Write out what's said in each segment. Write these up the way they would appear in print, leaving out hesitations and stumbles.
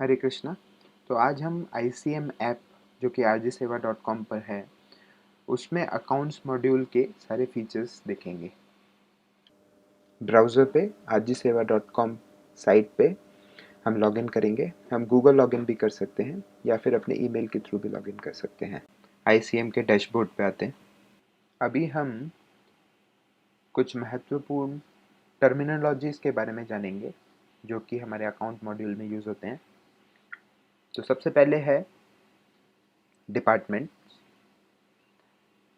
हरे कृष्णा। तो आज हम ICM ऐप जो कि rjseva.com पर है उसमें अकाउंट्स मॉड्यूल के सारे फीचर्स देखेंगे। ब्राउज़र पे rjseva.com साइट पे हम लॉगिन करेंगे। हम गूगल लॉगिन भी कर सकते हैं या फिर अपने ईमेल के थ्रू भी लॉगिन कर सकते हैं। ICM के डैशबोर्ड पे आते हैं। अभी हम कुछ महत्वपूर्ण टर्मिनोलॉजीज़ के बारे में जानेंगे जो कि हमारे अकाउंट मॉड्यूल में यूज़ होते हैं। तो सबसे पहले है डिपार्टमेंट।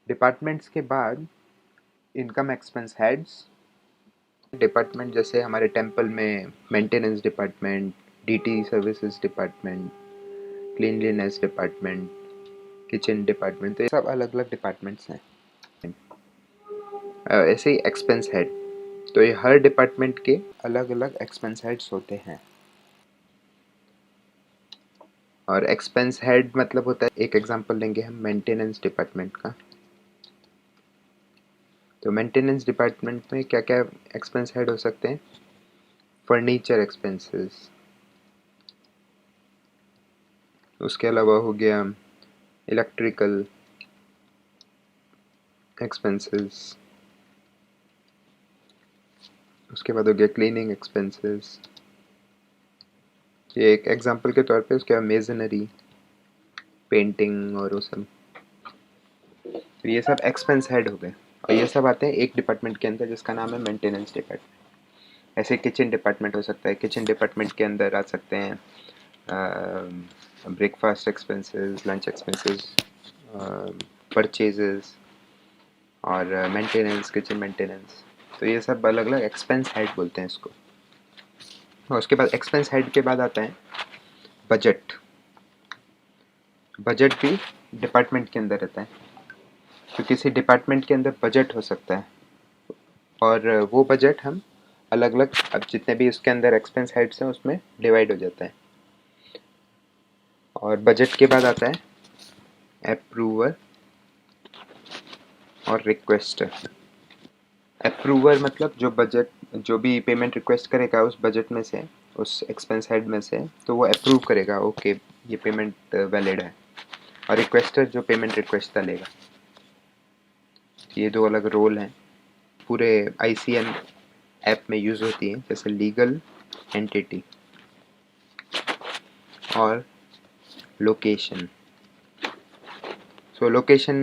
डिपार्टमेंट्स के बाद इनकम एक्सपेंस हेड्स। डिपार्टमेंट जैसे हमारे टेम्पल में maintenance department, DT services department, cleanliness department, kitchen department, तो ये सब अलग अलग डिपार्टमेंट्स हैं। ऐसे ही एक्सपेंस हेड, तो ये हर डिपार्टमेंट के अलग अलग एक्सपेंस हेड्स होते हैं। और एक्सपेंस हेड मतलब होता है, एक एग्जांपल लेंगे हम मेंटेनेंस डिपार्टमेंट का। तो मेंटेनेंस डिपार्टमेंट में क्या क्या एक्सपेंस हेड हो सकते हैं? फर्नीचर एक्सपेंसेस, उसके अलावा हो गया इलेक्ट्रिकल एक्सपेंसेस, उसके बाद हो गया क्लीनिंग एक्सपेंसेस, ये एक एग्जांपल के तौर पे। उसके बाद मेजनरी, पेंटिंग और वो सब, तो ये सब एक्सपेंस हेड हो गए। और ये सब आते हैं एक डिपार्टमेंट के अंदर जिसका नाम है मेंटेनेंस डिपार्टमेंट। ऐसे किचन डिपार्टमेंट हो सकता है, किचन डिपार्टमेंट के अंदर आ सकते हैं breakfast expenses, lunch expenses, purchases और मेंटेनेंस, किचन मेंटेनेंस। तो ये सब अलग अलग एक्सपेंस हेड बोलते हैं इसको। और उसके बाद एक्सपेंस हेड के बाद आता है बजट। बजट भी डिपार्टमेंट के अंदर रहता है। तो किसी डिपार्टमेंट के अंदर बजट हो सकता है और वो बजट हम अलग अलग, अब जितने भी उसके अंदर एक्सपेंस हेड्स हैं उसमें डिवाइड हो जाता है। और बजट के बाद आता है अप्रूवर और रिक्वेस्टर। अप्रूवर मतलब जो बजट, जो भी पेमेंट रिक्वेस्ट करेगा उस बजट में से, उस एक्सपेंस हेड में से, तो वो अप्रूव करेगा, ओके ये पेमेंट वैलिड है। और रिक्वेस्टर जो पेमेंट रिक्वेस्ट डालेगा। ये दो अलग रोल हैं, पूरे ICM ऐप में यूज़ होती हैं, जैसे लीगल एंटिटी और लोकेशन। सो लोकेशन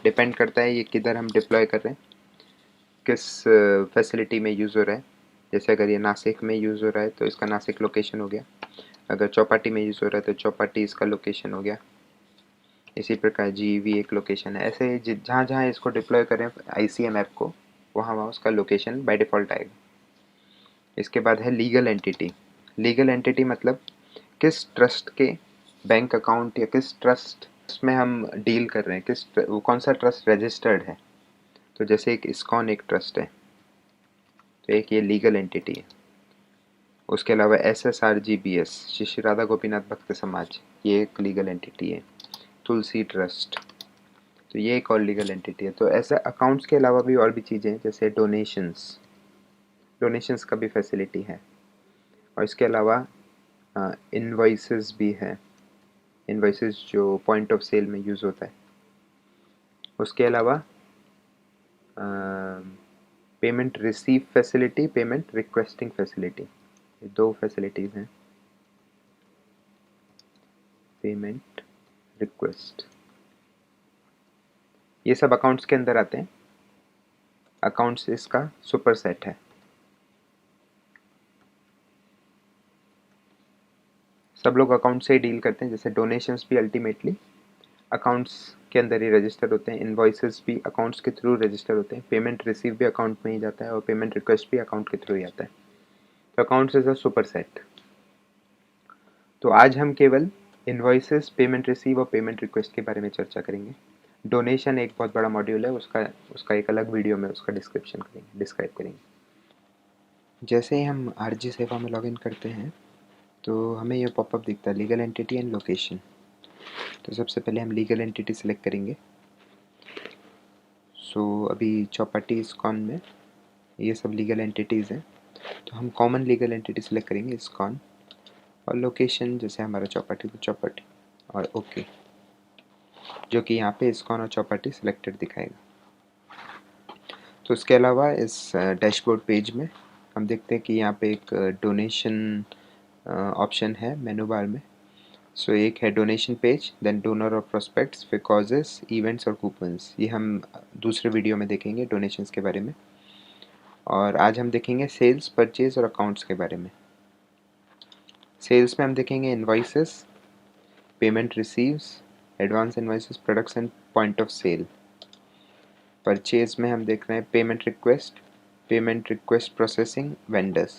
डिपेंड करता है ये किधर हम डिप्लॉय कर रहे हैं, किस फैसिलिटी में यूज़ हो रहा है। जैसे अगर ये नासिक में यूज़ हो रहा है तो इसका नासिक लोकेशन हो गया, अगर चौपाटी में यूज़ हो रहा है तो चौपाटी इसका लोकेशन हो गया। इसी प्रकार GEV एक लोकेशन है। ऐसे जहाँ जहाँ इसको डिप्लॉय करें ICM ऐप को, वहाँ वहाँ उसका लोकेशन बाय डिफ़ॉल्ट आएगा। इसके बाद है लीगल एंटिटी। लीगल एंटिटी मतलब किस ट्रस्ट के बैंक अकाउंट या किस ट्रस्ट में हम डील कर रहे हैं, वो कौन सा ट्रस्ट रजिस्टर्ड है। तो जैसे एक इस्कॉन एक ट्रस्ट है, तो एक ये लीगल एंटिटी है। उसके अलावा SSRGBS, श्री श्री राधा गोपीनाथ भक्त समाज, ये एक लीगल एंटिटी है। तुलसी ट्रस्ट, तो ये एक और लीगल एंटिटी है। तो ऐसे अकाउंट्स के अलावा भी और भी चीज़ें हैं, जैसे डोनेशंस, डोनेशंस का भी फैसिलिटी है। और इसके अलावा इनवॉइसेस भी है, इनवॉइसेस जो पॉइंट ऑफ सेल में यूज़ होता है। उसके अलावा payment receive facility, payment requesting facility, ये दो फैसिलिटीज़ हैं। पेमेंट रिक्वेस्ट, ये सब अकाउंट्स के अंदर आते हैं। अकाउंट्स इसका सुपर सेट है। सब लोग अकाउंट से ही डील करते हैं, जैसे डोनेशंस भी अल्टीमेटली अकाउंट्स के अंदर ही रजिस्टर होते हैं, इनवॉइसेस भी अकाउंट्स के थ्रू रजिस्टर होते हैं, पेमेंट रिसीव भी अकाउंट में ही जाता है और पेमेंट रिक्वेस्ट भी अकाउंट के थ्रू ही आता है। तो accounts is a super set. तो आज हम केवल इनवॉइसेस, पेमेंट रिसीव और पेमेंट रिक्वेस्ट के बारे में चर्चा करेंगे। डोनेशन एक बहुत बड़ा मॉड्यूल है, उसका उसका एक अलग वीडियो में उसका डिस्क्राइब करेंगे। जैसे ही हम RJ सेवा में लॉगिन करते हैं तो हमें ये पॉपअप दिखता है, लीगल एंटिटी एंड लोकेशन। तो सबसे पहले हम लीगल एंटिटी सेलेक्ट करेंगे। सो अभी चौपाटी इस्कॉन में ये सब लीगल एंटिटीज़ हैं, तो हम कॉमन लीगल एंटिटी सेलेक्ट करेंगे इस्कॉन। और लोकेशन जैसे हमारा चौपाटी तो चौपाटी, और ओके, जो कि यहाँ पे इस्कॉन और चौपाटी सिलेक्टेड दिखाएगा। तो उसके अलावा इस डैशबोर्ड पेज में हम देखते हैं कि यहाँ पे एक डोनेशन ऑप्शन है मेनू बार में। सो एक है डोनेशन पेज, देन डोनर और प्रोस्पेक्ट्स, फिर कॉजेस, इवेंट्स और कूपन्स। ये हम दूसरे वीडियो में देखेंगे डोनेशंस के बारे में। और आज हम देखेंगे सेल्स, परचेज और अकाउंट्स के बारे में। सेल्स में हम देखेंगे invoices, payment receives, advance invoices, products and point of sale. Purchase में हम देख रहे हैं पेमेंट रिक्वेस्ट प्रोसेसिंग, वेंडर्स।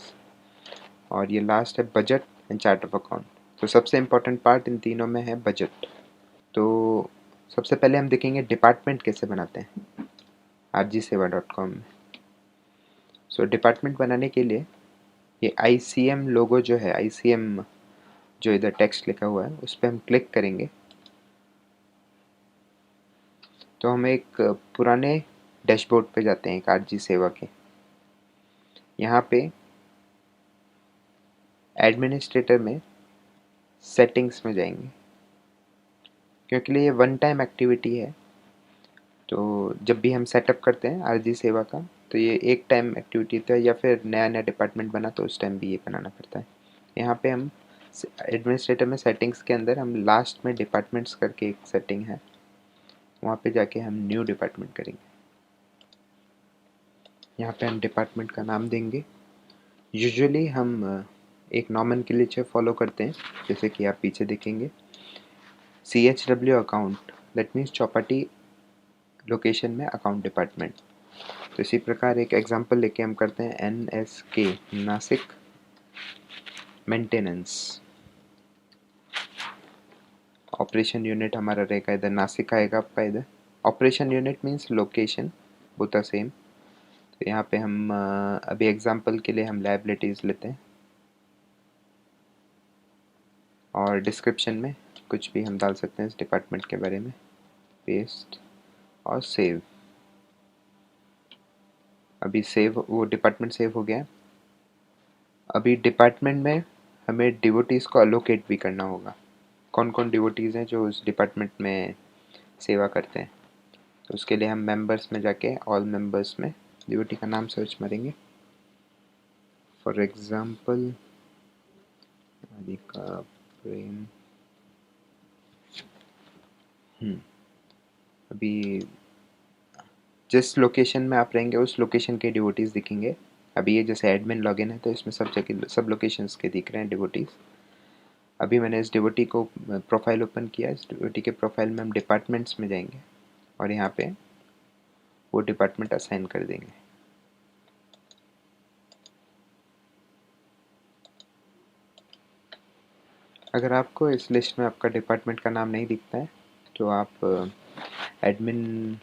और ये लास्ट है budget and chart of account. तो सबसे इम्पोर्टेंट पार्ट इन तीनों में है बजट। तो सबसे पहले हम देखेंगे डिपार्टमेंट कैसे बनाते हैं rgsewa.com में। सो डिपार्टमेंट बनाने के लिए ये ICM लोगो जो है, ICM जो इधर टेक्स्ट लिखा हुआ है उस पर हम क्लिक करेंगे तो हम एक पुराने डैशबोर्ड पे जाते हैं, एक आरजी सेवा के। यहाँ पे एडमिनिस्ट्रेटर में सेटिंग्स में जाएंगे, क्योंकि ये वन टाइम एक्टिविटी है। तो जब भी हम सेटअप करते हैं आरजी सेवा का तो ये एक टाइम एक्टिविटी होता है, या फिर नया नया डिपार्टमेंट बना तो उस टाइम भी ये बनाना पड़ता है। यहाँ पे हम एडमिनिस्ट्रेटर में सेटिंग्स के अंदर हम लास्ट में डिपार्टमेंट्स करके एक सेटिंग है, वहाँ पे जाके हम न्यू डिपार्टमेंट करेंगे। यहाँ पे हम डिपार्टमेंट का नाम देंगे। यूजुअली हम एक नॉमेनक्लेचर फॉलो करते हैं, जैसे कि आप पीछे देखेंगे CHW account, that means Chowpatty location में अकाउंट डिपार्टमेंट। तो इसी प्रकार एक एग्जांपल लेके हम करते हैं NSK, Nashik maintenance. Operation unit हमारा रहेगा इधर, नासिक आएगा आपका इधर। Operation unit means location, both are same. तो यहाँ पे हम अभी एग्जांपल के लिए हम लायबिलिटीज़ लेते हैं, और डिस्क्रिप्शन में कुछ भी हम डाल सकते हैं इस डिपार्टमेंट के बारे में। पेस्ट और सेव। अभी सेव, वो डिपार्टमेंट सेव हो गया है। अभी डिपार्टमेंट में हमें डिवोटीज़ को अलोकेट भी करना होगा। कौन कौन डिवोटीज़ हैं जो उस डिपार्टमेंट में सेवा करते हैं। तो उसके लिए हम मेंबर्स में जाके ऑल मेंबर्स में डिवोटी का नाम सर्च मारेंगे। फॉर एग्जांपल राधिका प्रेम। अभी जिस लोकेशन में आप रहेंगे उस लोकेशन के डिवोटीज़ दिखेंगे। अभी ये जैसे एडमिन लॉगिन है तो इसमें सब जगह सब लोकेशंस के दिख रहे हैं डिवोटीज़। अभी मैंने इस डिवोटी को प्रोफाइल ओपन किया। इस डिवोटी के प्रोफाइल में हम डिपार्टमेंट्स में जाएंगे और यहाँ पे वो डिपार्टमेंट असाइन कर देंगे। अगर आपको इस लिस्ट में आपका डिपार्टमेंट का नाम नहीं दिखता है तो आप एडमिन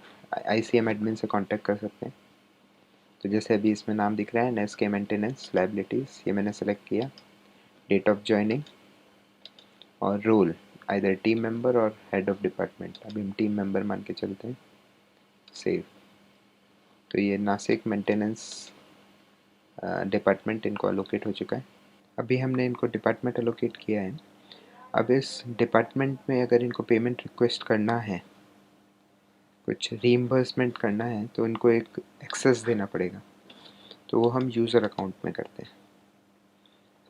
ICM एडमिन से कांटेक्ट कर सकते हैं। तो जैसे अभी इसमें नाम दिख रहा है NSK मेंटेनेंस लायबिलिटीज़, ये मैंने सेलेक्ट किया। डेट ऑफ ज्वाइनिंग और रोल आइदर टीम मेंबर और हेड ऑफ डिपार्टमेंट। अभी हम टीम मेंबर मान के चलते हैं। सेव। तो ये नासिक मेंटेनेंस डिपार्टमेंट इनको अलोकेट हो चुका है। अभी हमने इनको डिपार्टमेंट अलोकेट किया है। अब इस डिपार्टमेंट में अगर इनको पेमेंट रिक्वेस्ट करना है, कुछ रीइंबर्समेंट करना है, तो इनको एक एक्सेस देना पड़ेगा। तो वो हम यूज़र अकाउंट में करते हैं।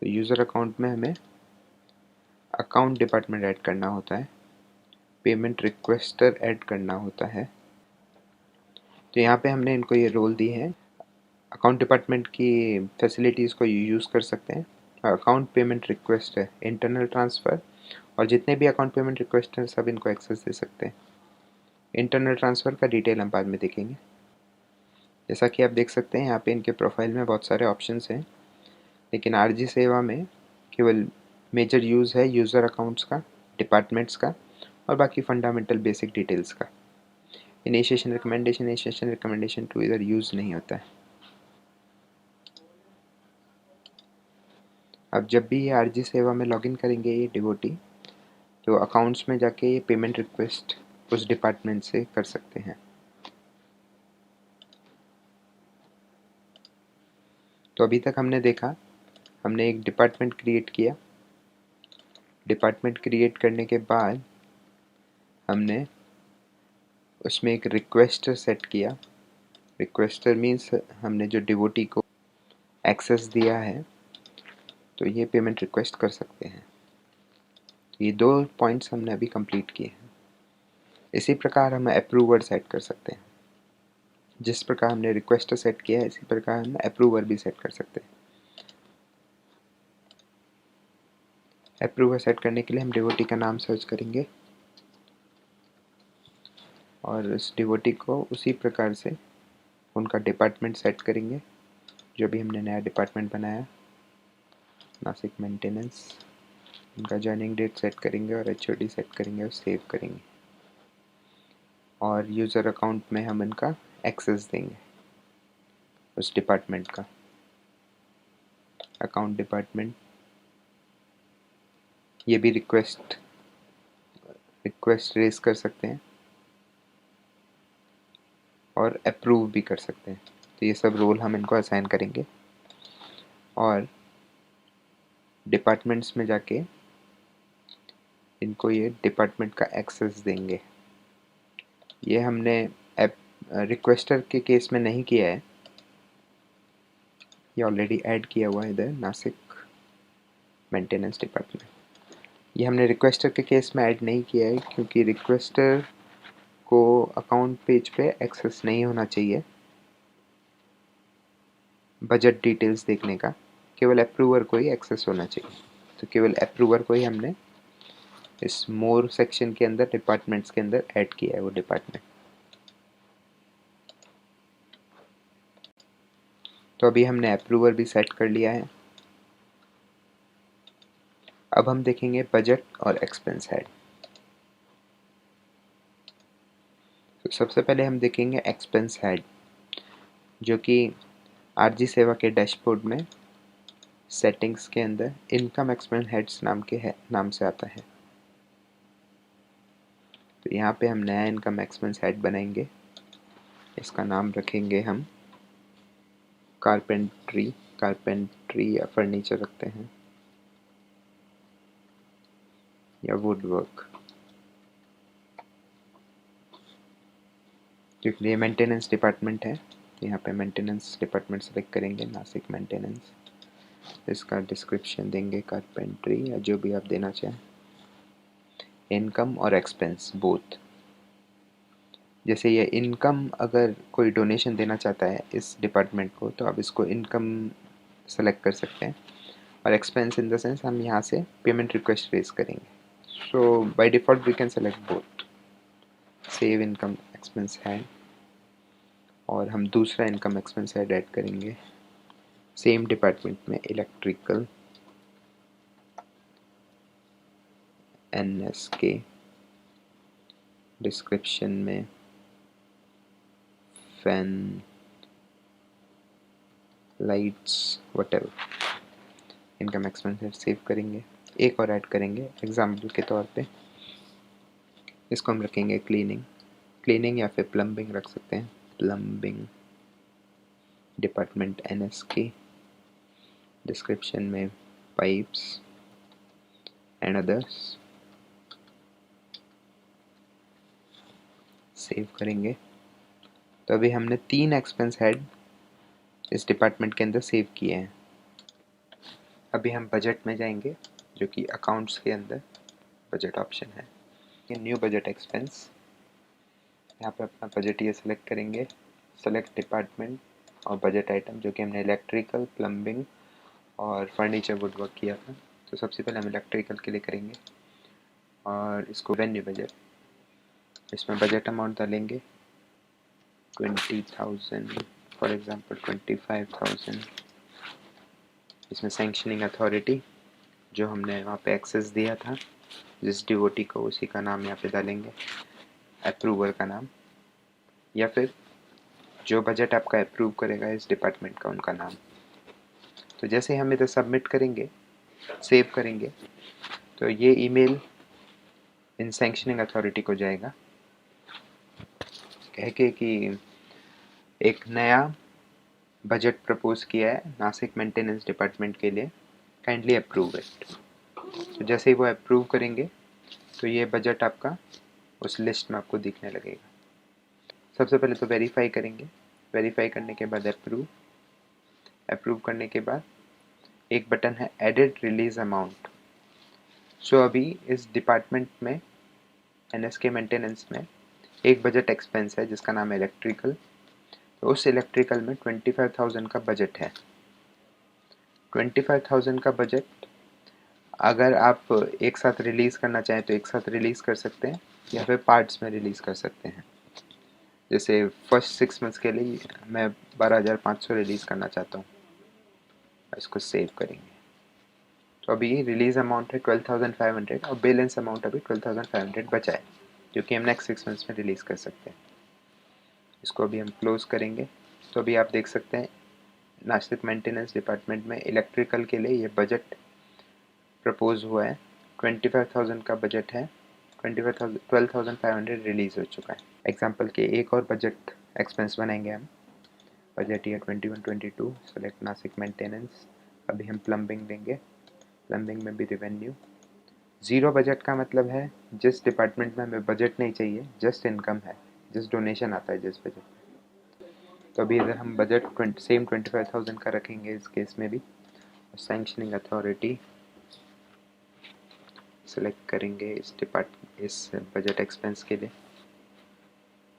तो यूज़र अकाउंट में हमें अकाउंट डिपार्टमेंट ऐड करना होता है, पेमेंट रिक्वेस्टर ऐड करना होता है। तो यहाँ पे हमने इनको ये रोल दी है। अकाउंट डिपार्टमेंट की फैसिलिटीज़ को यूज़ कर सकते हैं। अकाउंट पेमेंट रिक्वेस्ट है, इंटरनल ट्रांसफ़र, और जितने भी अकाउंट पेमेंट रिक्वेस्ट हैं सब इनको एक्सेस दे सकते हैं। इंटरनल ट्रांसफ़र का डिटेल हम बाद में देखेंगे। जैसा कि आप देख सकते हैं यहाँ पे इनके प्रोफाइल में बहुत सारे ऑप्शंस हैं, लेकिन आरजी सेवा में केवल मेजर यूज़ है यूज़र अकाउंट्स का, डिपार्टमेंट्स का, और बाकी फंडामेंटल बेसिक डिटेल्स का। इनिशिएशन रिकमेंडेशन टू इधर यूज़ नहीं होता है। अब जब भी ये आरजी सेवा में लॉगिन करेंगे ये डिवोटी, तो अकाउंट्स में जाके ये पेमेंट रिक्वेस्ट उस डिपार्टमेंट से कर सकते हैं। तो अभी तक हमने देखा, हमने एक डिपार्टमेंट क्रिएट किया, डिपार्टमेंट क्रिएट करने के बाद हमने उसमें एक रिक्वेस्टर सेट किया। रिक्वेस्टर मीन्स हमने जो डिवोटी को एक्सेस दिया है तो ये पेमेंट रिक्वेस्ट कर सकते हैं। ये 2 पॉइंट्स हमने अभी कंप्लीट किए हैं। इसी प्रकार हम अप्रूवर सेट कर सकते हैं। जिस प्रकार हमने रिक्वेस्टर सेट किया है इसी प्रकार हम अप्रूवर भी सेट कर सकते हैं। अप्रूवर सेट करने के लिए हम डिवोटी का नाम सर्च करेंगे और उस डिवोटी को उसी प्रकार से उनका डिपार्टमेंट सेट करेंगे जो भी हमने नया डिपार्टमेंट बनाया, नासिक मेंटेनेंस। उनका जॉइनिंग डेट सेट करेंगे और HOD सेट करेंगे और सेव करेंगे और यूज़र अकाउंट में हम इनका एक्सेस देंगे उस डिपार्टमेंट का। अकाउंट डिपार्टमेंट, ये भी रिक्वेस्ट रेज कर सकते हैं और अप्रूव भी कर सकते हैं। तो ये सब रोल हम इनको असाइन करेंगे और डिपार्टमेंट्स में जाके इनको ये डिपार्टमेंट का एक्सेस देंगे। ये हमने रिक्वेस्टर के केस में नहीं किया है, ये ऑलरेडी ऐड किया हुआ है इधर नासिक मेंटेनेंस डिपार्टमेंट। ये हमने रिक्वेस्टर के केस में ऐड नहीं किया है क्योंकि रिक्वेस्टर को अकाउंट पेज पे एक्सेस नहीं होना चाहिए बजट डिटेल्स देखने का, केवल अप्रूवर को ही एक्सेस होना चाहिए। तो केवल अप्रूवर को ही हमने इस मोर सेक्शन के अंदर डिपार्टमेंट्स के अंदर ऐड किया है वो डिपार्टमेंट। तो अभी हमने अप्रूवर भी सेट कर लिया है। अब हम देखेंगे बजट और एक्सपेंस हेड। तो सबसे पहले हम देखेंगे एक्सपेंस हेड जो कि आरजी सेवा के डैशबोर्ड में सेटिंग्स के अंदर इनकम एक्सपेंस हेड्स नाम से आता है। तो यहाँ पे हम नया इनकम एक्सपेंस हेड बनाएंगे। इसका नाम रखेंगे हम कारपेंट्री या फर्नीचर रखते हैं या वुड वर्क, क्योंकि ये मेंटेनेंस डिपार्टमेंट है। यहाँ पे मेंटेनेंस डिपार्टमेंट सेलेक्ट करेंगे, नासिक मेंटेनेंस। इसका डिस्क्रिप्शन देंगे कारपेंट्री या जो भी आप देना चाहें। इनकम और एक्सपेंस बोथ। जैसे ये इनकम, अगर कोई डोनेशन देना चाहता है इस डिपार्टमेंट को तो आप इसको इनकम सेलेक्ट कर सकते हैं और एक्सपेंस इन द सेंस हम यहाँ से पेमेंट रिक्वेस्ट रेज करेंगे। So by default we can select both. Save income expense head और हम दूसरा इनकम एक्सपेंस हेड ऐड करेंगे सेम डिपार्टमेंट में, इलेक्ट्रिकल NSK। डिस्क्रिप्शन में fan, lights, whatever. Income expense head save करेंगे। एक और ऐड करेंगे एग्जाम्पल के तौर पे, इसको हम रखेंगे क्लीनिंग या फिर प्लम्बिंग रख सकते हैं। Plumbing department NSK। डिस्क्रिप्शन में पाइप्स एंड अदर्स। सेव करेंगे। तो अभी हमने 3 एक्सपेंस हेड इस डिपार्टमेंट के अंदर सेव किए हैं। अभी हम बजट में जाएंगे जो कि अकाउंट्स के अंदर बजट ऑप्शन है। ये न्यू बजट एक्सपेंस, यहाँ पे अपना बजट ये सेलेक्ट करेंगे, सेलेक्ट डिपार्टमेंट और बजट आइटम, जो कि हमने इलेक्ट्रिकल, प्लम्बिंग और फर्नीचर वुडवर्क किया था। तो सबसे पहले हम इलेक्ट्रिकल के लिए करेंगे और इसको रेवेन्यू बजट, इसमें बजट अमाउंट डालेंगे 20,000 फॉर एग्जांपल 25,000। इसमें सैंक्शनिंग अथॉरिटी जो हमने वहाँ पे एक्सेस दिया था जिस डिवोटी को, उसी का नाम यहाँ पे डालेंगे, अप्रूवर का नाम, या फिर जो बजट आपका अप्रूव करेगा इस डिपार्टमेंट का उनका नाम। तो जैसे हम इधर सबमिट करेंगे, सेव करेंगे, तो ये ईमेल इन सैंक्शनिंग अथॉरिटी को जाएगा कह के कि एक नया बजट प्रपोज किया है नासिक मेंटेनेंस डिपार्टमेंट के लिए, काइंडली अप्रूव इट। तो जैसे ही वो अप्रूव करेंगे तो ये बजट आपका उस लिस्ट में आपको दिखने लगेगा। सबसे पहले तो वेरीफाई करेंगे, वेरीफाई करने के बाद अप्रूव करने के बाद एक बटन है एडिट रिलीज अमाउंट। सो अभी इस डिपार्टमेंट में NSK मेंटेनेंस में एक बजट एक्सपेंस है जिसका नाम है इलेक्ट्रिकल। तो उस इलेक्ट्रिकल में 25,000 का बजट है। 25,000 का बजट अगर आप एक साथ रिलीज़ करना चाहें तो एक साथ रिलीज़ कर सकते हैं या फिर पार्ट्स में रिलीज़ कर सकते हैं। जैसे फर्स्ट 6 मंथ्स के लिए मैं 12,500 रिलीज़ करना चाहता हूँ, इसको सेव करेंगे। तो अभी रिलीज़ अमाउंट है 12,500 और बैलेंस अमाउंट अभी 12,500 बचा है जो कि हम नेक्स्ट 6 मंथ्स में रिलीज़ कर सकते हैं। इसको अभी हम क्लोज़ करेंगे। तो अभी आप देख सकते हैं नासिक मेंटेनेंस डिपार्टमेंट में इलेक्ट्रिकल के लिए ये बजट प्रपोज हुआ है। 25,000 का बजट है, 12,500 रिलीज़ हो चुका है। एग्जाम्पल के एक और बजट एक्सपेंस बनाएंगे हम। Budget year 21-22, select Nashik maintenance. अभी हम प्लम्बिंग देंगे, प्लम्बिंग में भी रेवेन्यू। ज़ीरो बजट का मतलब है जिस डिपार्टमेंट में हमें बजट नहीं चाहिए, जस्ट इनकम है, जस्ट डोनेशन आता है जिस बजट में। तो अभी इधर हम बजट सेम 25,000 का रखेंगे इस केस में भी। सैंक्शनिंग अथॉरिटी सेलेक्ट करेंगे इस बजट एक्सपेंस के लिए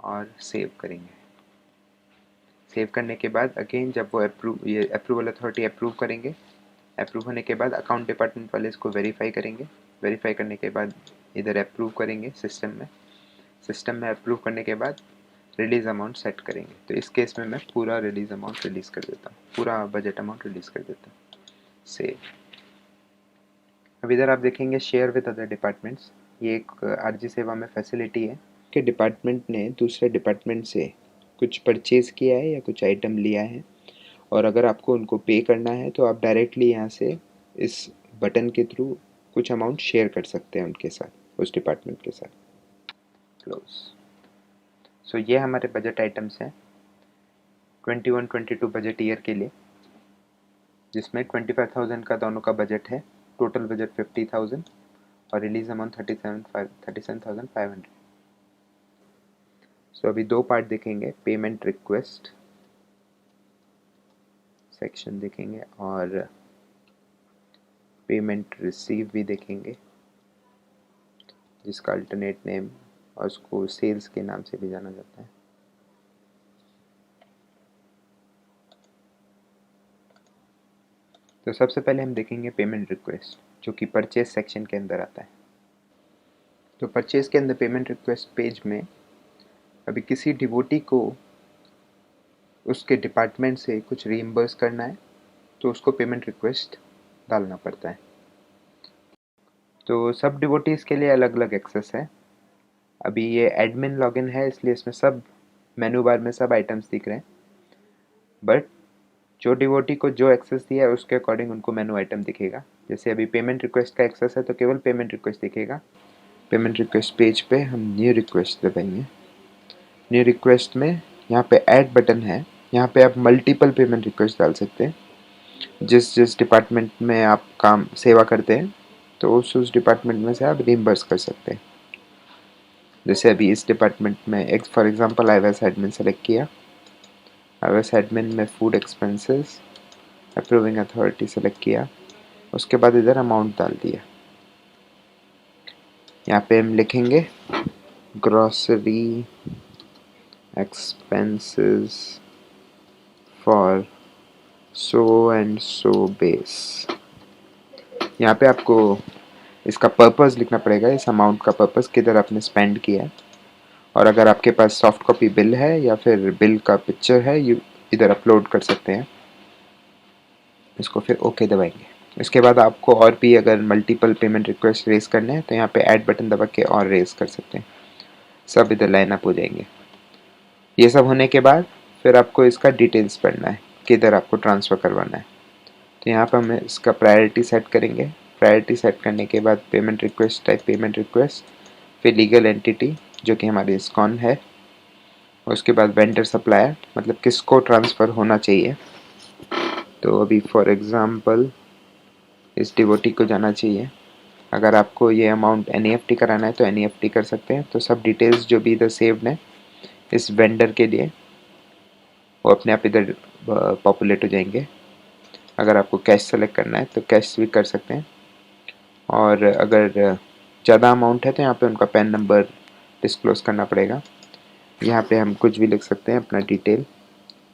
और सेव करेंगे। सेव करने के बाद अगेन जब वो अप्रूवल अथॉरिटी अप्रूव करेंगे, अप्रूव होने के बाद अकाउंट डिपार्टमेंट वाले इसको वेरीफाई करेंगे। वेरीफाई करने के बाद इधर अप्रूव करेंगे सिस्टम में अप्रूव करने के बाद रिलीज़ अमाउंट सेट करेंगे। तो इस केस में मैं पूरा रिलीज़ अमाउंट रिलीज़ कर देता हूँ, पूरा बजट अमाउंट रिलीज़ कर देता हूँ। सेव। अब इधर आप देखेंगे शेयर विद अदर डिपार्टमेंट्स। ये एक RG सेवा में फैसिलिटी है कि डिपार्टमेंट ने दूसरे डिपार्टमेंट से कुछ परचेज़ किया है या कुछ आइटम लिया है और अगर आपको उनको पे करना है तो आप डायरेक्टली यहाँ से इस बटन के थ्रू कुछ अमाउंट शेयर कर सकते हैं उनके साथ, उस डिपार्टमेंट के साथ। क्लोज। सो ये हमारे बजट आइटम्स हैं 21-22 बजट ईयर के लिए, जिसमें 25,000 का दोनों का बजट है, टोटल बजट 50,000 और रिलीज अमाउंट 37,500। सो अभी दो पार्ट देखेंगे, पेमेंट रिक्वेस्ट सेक्शन देखेंगे और पेमेंट रिसीव भी देखेंगे, जिसका अल्टरनेट नेम और उसको सेल्स के नाम से भी जाना जाता है। तो सबसे पहले हम देखेंगे पेमेंट रिक्वेस्ट, जो कि परचेज सेक्शन के अंदर आता है। तो परचेज के अंदर पेमेंट रिक्वेस्ट पेज में अभी किसी डिवोटी को उसके डिपार्टमेंट से कुछ रीइंबर्स करना है तो उसको पेमेंट रिक्वेस्ट डालना पड़ता है। तो सब डिवोटीज़ के लिए अलग अलग एक्सेस है। अभी ये एडमिन लॉगिन है इसलिए इसमें सब मेनू बार में सब आइटम्स दिख रहे हैं, बट जो डिवोटी को जो एक्सेस दिया है उसके अकॉर्डिंग उनको मेनू आइटम दिखेगा। जैसे अभी पेमेंट रिक्वेस्ट का एक्सेस है तो केवल पेमेंट रिक्वेस्ट दिखेगा। पेमेंट रिक्वेस्ट पेज पे हम न्यू रिक्वेस्ट दबाएंगे। न्यू रिक्वेस्ट में यहाँ पे ऐड बटन है, यहाँ पे आप मल्टीपल पेमेंट रिक्वेस्ट डाल सकते हैं। जिस जिस डिपार्टमेंट में आप काम सेवा करते हैं तो उस डिपार्टमेंट में से आप रिम्बर्स कर सकते हैं। जैसे अभी इस डिपार्टमेंट में फॉर एग्जांपल आईवेस एडमिन सेलेक्ट किया, आईवेस एडमिन में food expenses approving authority select किया, उसके बाद इधर अमाउंट डाल दिया। यहाँ पे हम लिखेंगे grocery expenses for so and so base. यहाँ पे आपको इसका पर्पस लिखना पड़ेगा, इस अमाउंट का पर्पस किधर आपने स्पेंड किया है, और अगर आपके पास सॉफ्ट कॉपी बिल है या फिर बिल का पिक्चर है यू इधर अपलोड कर सकते हैं। इसको फिर ओके दबाएंगे। इसके बाद आपको और भी अगर मल्टीपल पेमेंट रिक्वेस्ट रेज करने हैं तो यहाँ पे ऐड बटन दबा के और रेज कर सकते हैं। सब इधर लाइन अप हो जाएंगे। ये सब होने के बाद फिर आपको इसका डिटेल्स पढ़ना है, किधर आपको ट्रांसफ़र करवाना है। तो यहाँ पर हम इसका प्रायोरिटी सेट करेंगे। प्रायोरिटी सेट करने के बाद payment request type payment request, फिर लीगल एंटिटी जो कि हमारी इस्कॉन है, उसके बाद वेंडर सप्लायर मतलब किसको ट्रांसफ़र होना चाहिए। तो अभी फॉर एग्ज़ाम्पल इस डिवोटी को जाना चाहिए अगर आपको ये अमाउंट NEFT कराना है तो NEFT कर सकते हैं। तो सब डिटेल्स जो भी इधर सेव्ड हैं इस वेंडर के लिए वो अपने आप इधर पॉपुलेट हो जाएंगे। अगर आपको कैश सेलेक्ट करना है तो कैश भी कर सकते हैं, और अगर ज़्यादा अमाउंट है तो यहाँ पे उनका पैन नंबर डिस्क्लोज करना पड़ेगा। यहाँ पे हम कुछ भी लिख सकते हैं अपना detail,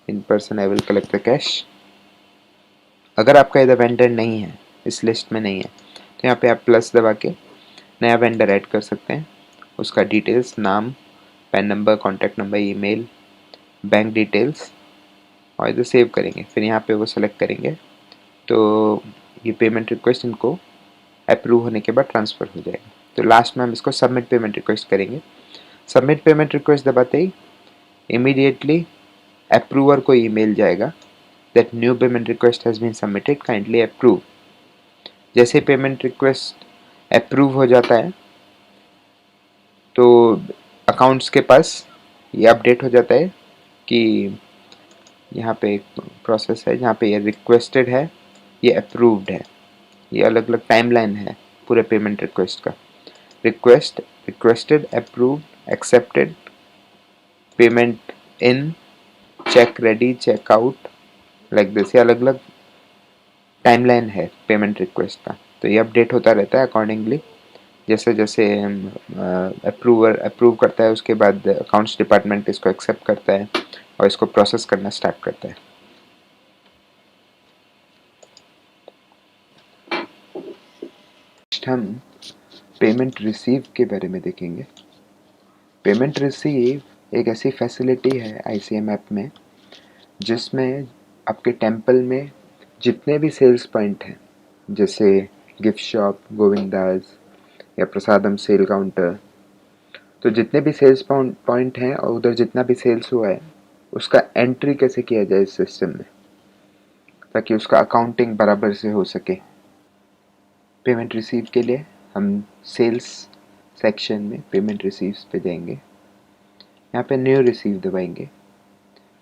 in person I will collect the cash. अगर आपका इधर वेंडर नहीं है, इस लिस्ट में नहीं है, तो यहाँ पे आप प्लस दबा के नया वेंडर ऐड कर सकते हैं। उसका डिटेल्स, नाम, pan number, contact number, email, bank details, और इधर सेव करेंगे। फिर यहाँ पे वो सेलेक्ट करेंगे तो ये पेमेंट रिक्वेस्ट इनको अप्रूव होने के बाद ट्रांसफ़र हो जाएगा। तो लास्ट में हम इसको सबमिट पेमेंट रिक्वेस्ट करेंगे। सबमिट पेमेंट रिक्वेस्ट दबाते ही इमीडिएटली अप्रूवर को ईमेल जाएगा that new payment request has been submitted, kindly approve. जैसे पेमेंट रिक्वेस्ट अप्रूव हो जाता है तो अकाउंट्स के पास ये अपडेट हो जाता है कि यहाँ पे एक प्रोसेस है जहाँ पे ये रिक्वेस्टेड है, ये अप्रूव्ड है। ये अलग अलग टाइमलाइन है पूरे पेमेंट रिक्वेस्ट का। Request, requested, approved, accepted, payment in, cheque ready, cheque out, like this. ये अलग अलग टाइमलाइन है पेमेंट रिक्वेस्ट का। तो ये अपडेट होता रहता है अकॉर्डिंगली। जैसे जैसे अप्रूवर अप्रूव करता है उसके बाद अकाउंट्स डिपार्टमेंट इसको एक्सेप्ट करता है और इसको प्रोसेस करना स्टार्ट करता है। हम पेमेंट रिसीव के बारे में देखेंगे। पेमेंट रिसीव एक ऐसी फैसिलिटी है ICM ऐप में जिसमें आपके टेम्पल में जितने भी सेल्स पॉइंट हैं, जैसे गिफ्ट शॉप, गोविंदास या प्रसादम सेल काउंटर, तो जितने भी सेल्स पॉइंट हैं और उधर जितना भी सेल्स हुआ है उसका एंट्री कैसे किया जाए इस सिस्टम में, ताकि उसका अकाउंटिंग बराबर से हो सके। पेमेंट रिसीव के लिए हम सेल्स सेक्शन में पेमेंट रिसीव्स पे जाएंगे। यहाँ पे न्यू रिसीव दबाएंगे।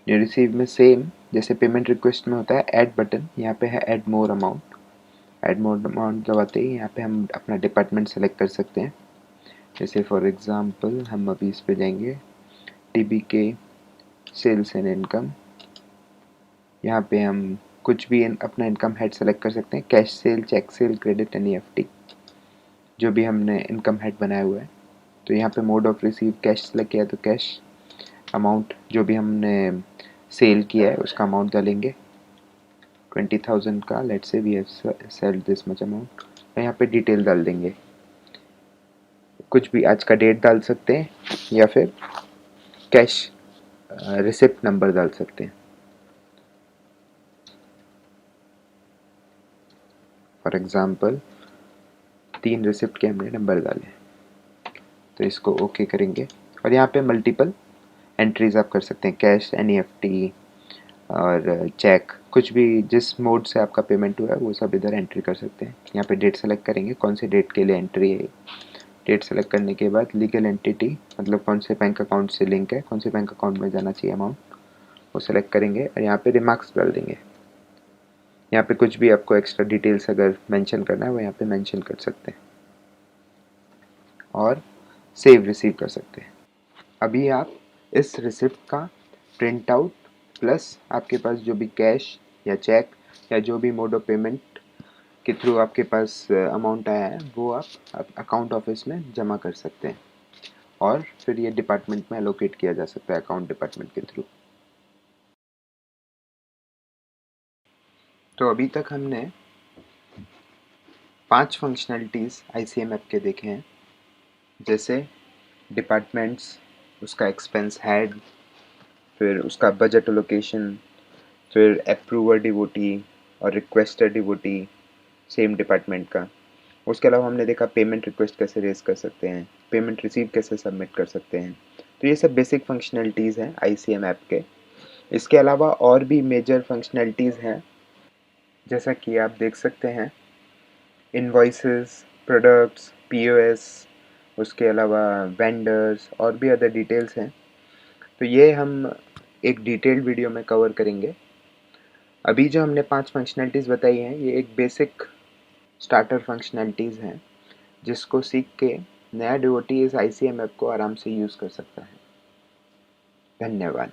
न्यू रिसीव में सेम जैसे पेमेंट रिक्वेस्ट में होता है ऐड बटन, यहाँ पे है add more amount. Add more amount दबाते ही यहाँ पे हम अपना डिपार्टमेंट सेलेक्ट कर सकते हैं। जैसे फॉर एग्ज़ाम्पल हम अभी इस पे जाएंगे TBK सेल्स एंड इनकम। यहाँ पे हम कुछ भी अपना इनकम हेड सेलेक्ट कर सकते हैं, cash sale, cheque sale, credit, NEFT, जो भी हमने इनकम हेड बनाया हुआ है। तो यहाँ पे mode of receive cash select किया तो कैश, अमाउंट जो भी हमने सेल किया है उसका अमाउंट डालेंगे 20,000 का, let's say we have selled this much amount. यहाँ पे डिटेल डाल देंगे, कुछ भी आज का डेट डाल सकते हैं या फिर कैश रिसिप्ट नंबर डाल सकते हैं। फॉर एग्ज़ाम्पल 3 रिसिप्ट के हमने नंबर डाले, तो इसको ओके करेंगे। और यहाँ पे मल्टीपल एंट्रीज आप कर सकते हैं, कैश, NEFT और चेक, कुछ भी जिस मोड से आपका पेमेंट हुआ है वो सब इधर एंट्री कर सकते हैं। यहाँ पे डेट सेलेक्ट करेंगे, कौन सी डेट के लिए एंट्री है। डेट सेलेक्ट करने के बाद लीगल एंटिटी, मतलब कौन से बैंक अकाउंट से लिंक है, कौन से बैंक अकाउंट में जाना चाहिए अमाउंट, वो सेलेक्ट करेंगे और यहाँ पे रिमार्क्स डाल देंगे। यहाँ पे कुछ भी आपको एक्स्ट्रा डिटेल्स अगर मेंशन करना है वो यहाँ पे मेंशन कर सकते हैं और सेव रिसीव कर सकते हैं। अभी आप इस रिसिप्ट का प्रिंट आउट प्लस आपके पास जो भी कैश या चेक या जो भी मोड ऑफ पेमेंट के थ्रू आपके पास अमाउंट आया है वो आप अकाउंट ऑफिस में जमा कर सकते हैं और फिर ये डिपार्टमेंट में एलोकेट किया जा सकता है अकाउंट डिपार्टमेंट के थ्रू। तो अभी तक हमने 5 फंक्शनैलिटीज़ ICM ऐप के देखे हैं, जैसे डिपार्टमेंट्स, उसका एक्सपेंस हेड, फिर उसका बजट एलोकेशन, फिर अप्रूवर डिवोटी और रिक्वेस्टर डिवोटी सेम डिपार्टमेंट का। उसके अलावा हमने देखा पेमेंट रिक्वेस्ट कैसे रेज कर सकते हैं, पेमेंट रिसीव कैसे सबमिट कर सकते हैं। तो ये सब बेसिक फंक्शनैलिटीज़ हैं ICM ऐप के। इसके अलावा और भी मेजर फंक्शनैलिटीज़ हैं, जैसा कि आप देख सकते हैं इनवॉइसेस, प्रोडक्ट्स, POS, उसके अलावा वेंडर्स और भी अदर डिटेल्स हैं। तो ये हम एक डिटेल्ड वीडियो में कवर करेंगे। अभी जो हमने 5 फंक्शनैलिटीज़ बताई हैं ये एक बेसिक स्टार्टर फंक्शनैलिटीज़ हैं जिसको सीख के नया डिवोटी इस ICM ऐप को आराम से यूज़ कर सकता है। धन्यवाद।